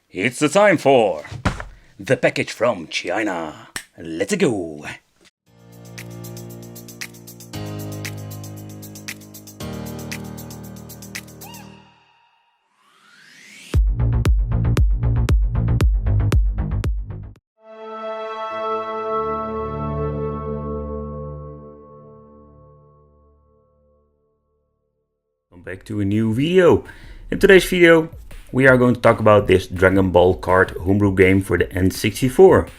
It's the time for the package from China. Let's go! Welcome back to a new video. In today's video we are going to talk about this Dragon Ball Kart homebrew game for the N64.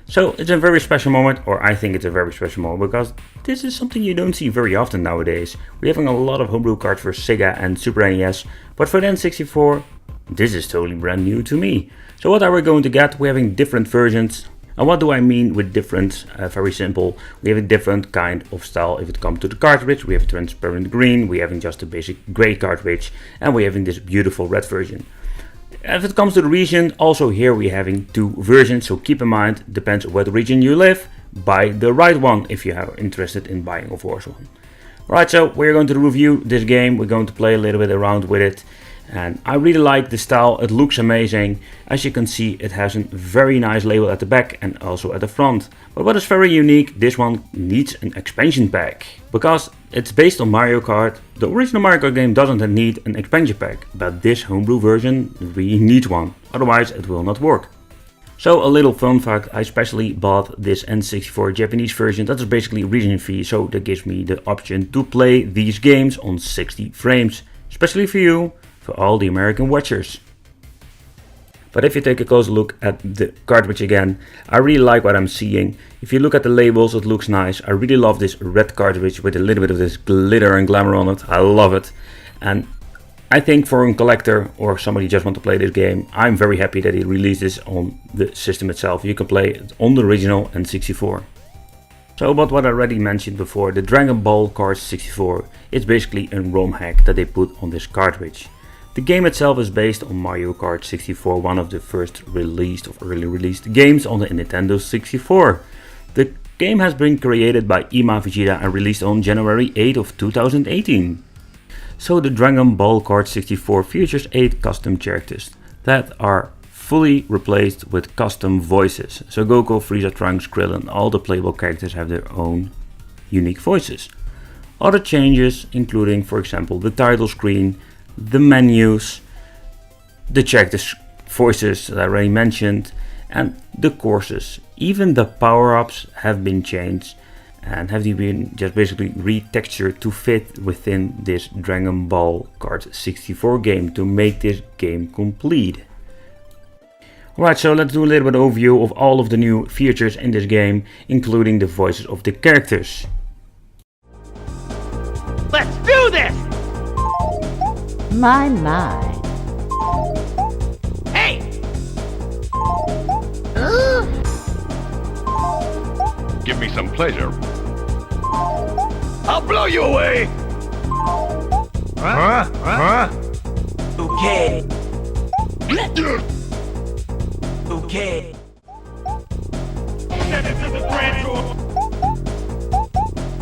So it's a very special moment, or I think it's a very special moment, because this is something you don't see very often nowadays. We're having a lot of homebrew carts for Sega and Super NES, but for the N64 this is totally brand new to me. So what are we going to get? We're having different versions. And what do I mean with different? Very simple. We have a different kind of style if it comes to the cartridge. We have a transparent green, we have just a basic gray cartridge, and we're having this beautiful red version. If it comes to the region, also here we're having two versions, so keep in mind, depends on what region you live, buy the right one if you are interested in buying a course one. Right, so we're going to review this game, we're going to play a little bit around with it. And I really like the style, it looks amazing. As you can see, it has a very nice label at the back and also at the front. But what is very unique, this one needs an expansion pack. Because it's based on Mario Kart, the original Mario Kart game doesn't need an expansion pack. But this homebrew version really needs one, otherwise it will not work. So a little fun fact, I especially bought this N64 Japanese version, that is basically region free, so that gives me the option to play these games on 60 frames. Especially for you, for all the American watchers. But if you take a closer look at the cartridge again, I really like what I'm seeing. If you look at the labels, it looks nice. I really love this red cartridge with a little bit of this glitter and glamour on it. I love it. And I think for a collector or somebody who just want to play this game, I'm very happy that he released this on the system itself. You can play it on the original N64. So, but what I already mentioned before, the Dragon Ball Kart 64 is basically a ROM hack that they put on this cartridge. The game itself is based on Mario Kart 64, one of the first released or early released games on the Nintendo 64. The game has been created by Ima Vegeta and released on January 8 of 2018. So the Dragon Ball Kart 64 features 8 custom characters that are fully replaced with custom voices. So Goku, Frieza, Trunks, Krillin, all the playable characters have their own unique voices. Other changes including, for example, the title screen, the menus, the characters' voices that I already mentioned, and the courses. Even the power-ups have been changed and have been just basically retextured to fit within this Dragon Ball Kart 64 game to make this game complete. Alright, so let's do a little bit of overview of all of the new features in this game, including the voices of the characters. Let's do this! My. Hey! Give me some pleasure. I'll blow you away! Okay. Okay.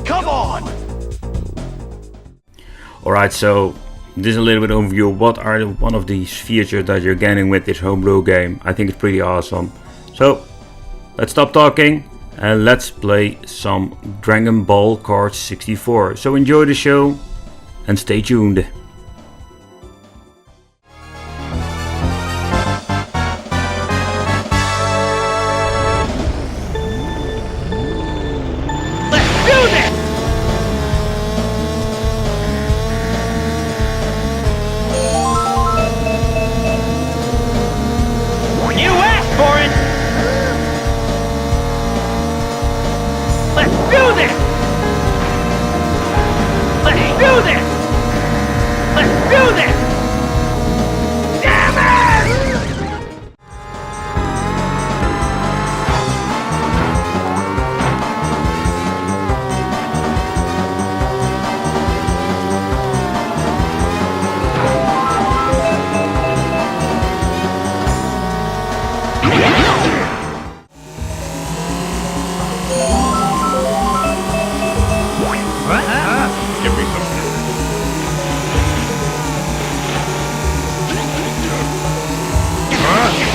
Come on! Alright, so this is a little bit overview of what are one of these features that you're getting with this homebrew game. I think it's pretty awesome. So let's stop talking and let's play some Dragon Ball Kart 64. So enjoy the show and stay tuned. Let's do this!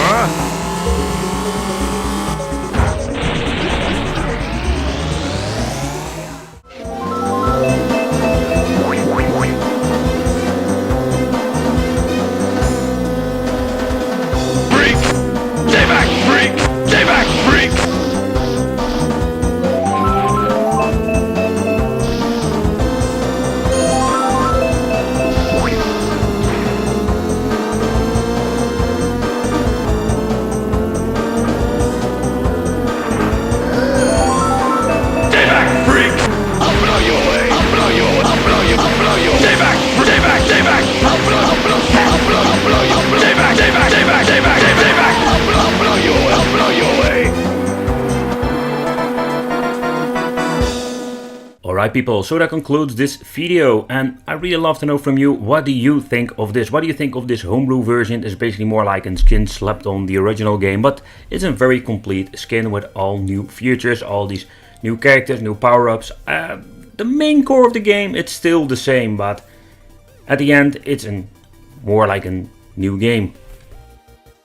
Freak! Stay back, freak! Stay back, freak! Stay back, freak! I'll blow you away! I'll blow you away! I'll blow you! I'll blow you! Stay back! Stay back! Stay back! I'll blow! I'll blow! I'll blow! I'll blow you! Stay back! Stay back! Stay back! Stay back! Stay back! I'll blow! I'll blow you away! I'll blow you away! Alright people, so that concludes this video, and I really love to know from you, what do you think of this? What do you think of this homebrew version? It's basically more like a skin slapped on the original game, but it's a very complete skin with all new features, all these new characters, new power-ups. The main core of the game, it's still the same, but at the end it's more like a new game.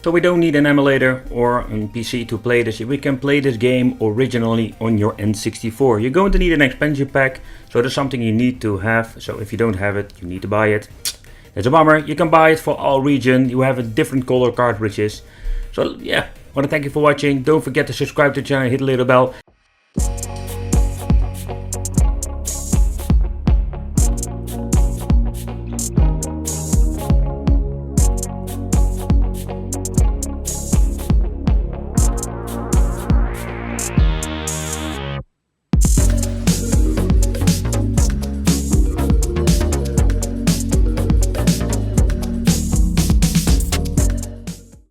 So we don't need an emulator or a PC to play this. We can play this game originally on your N64. You're going to need an expansion pack, so that's something you need to have. So if you don't have it, you need to buy it. It's a bummer. You can buy it for all region. You have a different color cartridges. So yeah, I want to thank you for watching. Don't forget to subscribe to the channel and hit the little bell.